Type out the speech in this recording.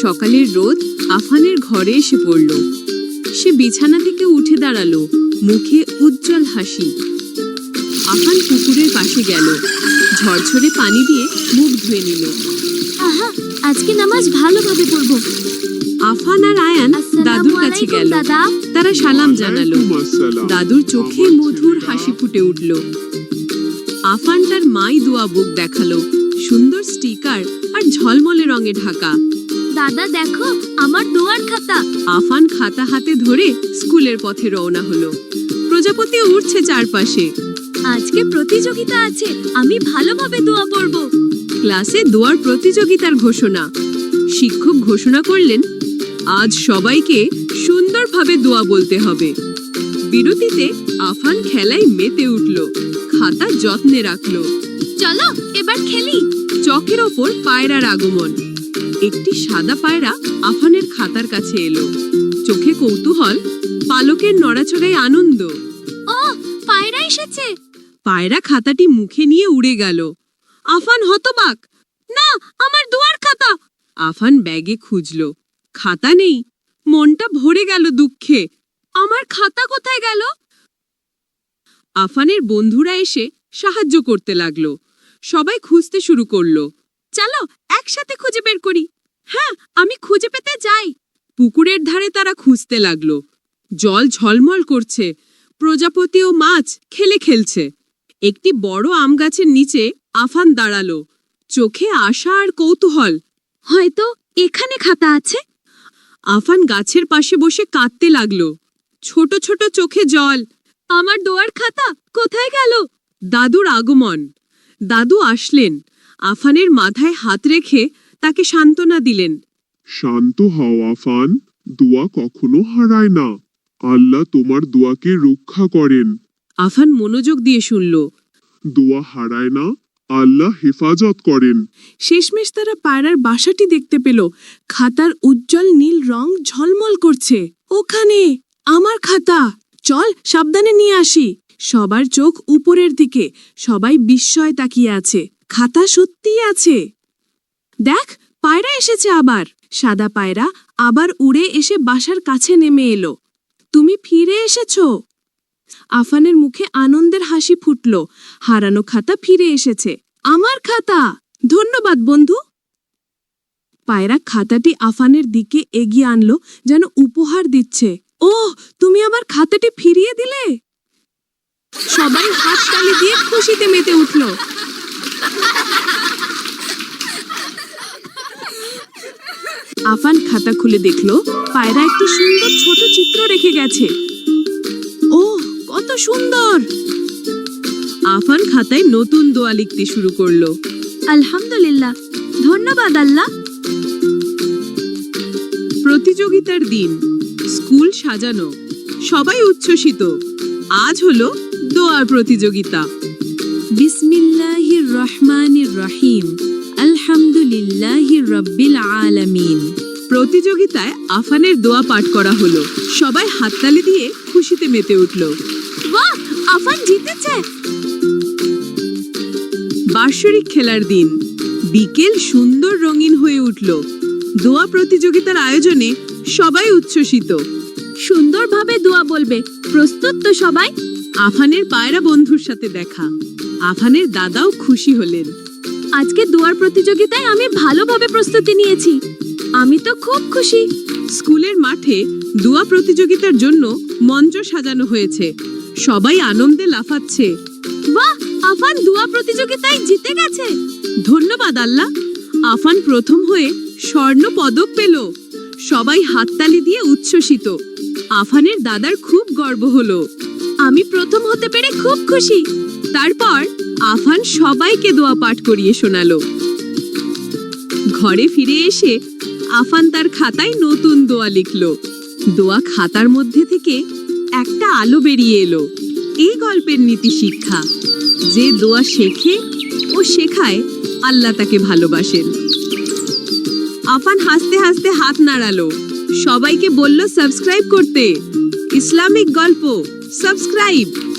সকালের রোদ আফানের ঘরে এসে পড়ল। সে বিছানা থেকে উঠে দাঁড়ালো, মুখে উজ্জ্বল হাসি। আফান পুকুরের পাশে গেল, ঝরঝরে পানি দিয়ে মুখ ধুয়ে নিল। আহা, আজকে নামাজ ভালোভাবে পড়বো। আফান আর আয়ান দাদুর কাছে গেল। তারা সালাম জানালো। দাদুর চোখে মধুর হাসি ফুটে উঠল। আফান তার মাই দোয়া বুক দেখালো, সুন্দর স্টিকার আর ঝলমলে রঙে ঢাকা। দাদা দেখো আমার দোয়ার খাতা। আফান খাতা হাতে ধরে স্কুলের পথে রওনা হলো। প্রজাপতি উড়ছে চারপাশে। আজকে প্রতিযোগিতা আছে, আমি ভালোভাবে দোয়া পড়বো। ক্লাসে দোয়ার প্রতিযোগিতার ঘোষণা। শিক্ষক ঘোষণা করলেন, আজ সবাইকে সুন্দরভাবে দোয়া বলতে হবে। বিরতিতে আফান খেলায় মেতে উঠল, খাতা যত্নে রাখলো। চলো এবার খেলি। চকের ওপর পায়রার আগমন। একটি সাদা পায়রা আফানের খাতার কাছে এলো। চোখে কৌতূহল, পালকের নড়াচড়ায় আনন্দ। ও, পায়রা এসেছে। পায়রা খাতাটি মুখে নিয়ে উড়ে গেল। আফান হতবাক, না, আমার দোয়ার খাতা। আফান ব্যাগে খুঁজল, খাতা নেই। মনটা ভরে গেল দুঃখে। আমার খাতা কোথায় গেল? আফানের বন্ধুরা এসে সাহায্য করতে লাগলো। সবাই খুঁজতে শুরু করলো। চলো একসাথে খুঁজে বের করি। হ্যাঁ, আমি খুঁজে পেতে যাই। পুকুরের ধারে তারা খুঁজতে লাগলো। জল ঝলমল করছে, প্রজাপতি ও মাছ খেলছে। একটি বড় আম গাছের নিচে আফান দাঁড়ালো, চোখে আশা আর কৌতূহল। হয়তো এখানে খাতা আছে। আফান গাছের পাশে বসে কাঁদতে লাগলো, ছোট ছোট চোখে জল। আমার দোয়ার খাতা কোথায় গেল? দাদুর আগমন। দাদু আসলেন, আফানের মাথায় হাত রেখে তাকে সান্ত্বনা দিলেন। শান্ত হও আফান, দোয়া কখনো হারায় না। আল্লাহ তোমার দোয়াকে রক্ষা করেন। আফান মনোযোগ দিয়ে শুনল। দোয়া হারায় না, আল্লাহ হেফাজত করেন। শেষমেশ তারা পায়রার বাসাটি দেখতে পেল। খাতার উজ্জ্বল নীল রং ঝলমল করছে। ওখানে আমার খাতা, চল সাবধানে নিয়ে আসি। সবার চোখ উপরের দিকে, সবাই বিস্ময়ে তাকিয়ে আছে। খাতা সত্যিই আছে। দেখ, পায়রা এসেছে আবার। সাদা পায়রা আবার উড়ে এসে বাসার কাছে নেমে এলো। তুমি ফিরে এসেছো। আফানের মুখে আনন্দের হাসি ফুটল। হারানো খাতা ফিরে এসেছে। আমার খাতা, ধন্যবাদ বন্ধু। পায়রা খাতাটি আফানের দিকে এগিয়ে আনলো, যেন উপহার দিচ্ছে। ওহ, তুমি আমার খাতাটি ফিরিয়ে দিলে। সবাই হাততালি দিয়ে খুশিতে মেতে উঠল। আফান খাতা খুলে দেখলো, পায়রা একটি সুন্দর ছোট চিত্র রেখে গেছে। ওহ, কত সুন্দর! আফান খাতায় নতুন দোয়া লিখতে শুরু করলো। আলহামদুলিল্লাহ, ধন্যবাদ আল্লাহ। প্রতিযোগিতার দিন, স্কুল সাজানো, সবাই উচ্ছ্বসিত। আজ হলো দোয়ার প্রতিযোগিতা। বিসমিল্লাহির রহমানির রহিম, আলহামদুলিল্লাহি রাব্বিল আলামিন। প্রতিযোগিতায় আফানের দোয়া পাঠ করা হলো। সবাই হাততালি দিয়ে খুশিতে মেতে উঠল। বাহ, আফান জিতেছে। বার্ষিক খেলার দিন, বিকেল সুন্দর রঙিন হয়ে উঠল। দোয়া প্রতিযোগিতার আয়োজনে সবাই উচ্ছ্বসিত। সুন্দরভাবে দোয়া বলবে, প্রস্তুত তো সবাই? আফানের পায়রা বন্ধুর সাথে দেখা। আফানের দাদাও খুশি হলেন। আজকে দোয়ার প্রতিযোগিতায় আমি ভালোভাবে প্রস্তুতি নিয়েছি। আমি তো খুব খুশি। স্কুলের মাঠে দোয়া প্রতিযোগিতার জন্য মঞ্চ সাজানো হয়েছে। সবাই আনন্দে লাফাচ্ছে। বাহ, আফান দোয়া প্রতিযোগিতায় জিতে গেছে। ধন্যবাদ আল্লাহ। আফান প্রথম হয়ে স্বর্ণ পদক পেল। সবাই হাততালি দিয়ে উচ্ছ্বসিত। আফানের দাদার খুব গর্ব হলো। আমি প্রথম হতে পেরে খুব খুশি। তারপর আফান সবাইকে দোয়া পাঠ করিয়ে শোনালো। ঘরে ফিরে এসে আফান তার খাতায় নতুন দোয়া লিখলো। দোয়া খাতার মধ্যে থেকে একটা আলো বেরিয়ে এলো। এই গল্পের নীতি শিক্ষা, যে দোয়া শেখে ও শেখায়, আল্লাহ তাকে ভালোবাসেন। আফান হাসতে হাসতে হাত নাড়ালো। সবাইকে বলল সাবস্ক্রাইব করতে। ইসলামিক গল্প সাবস্ক্রাইব।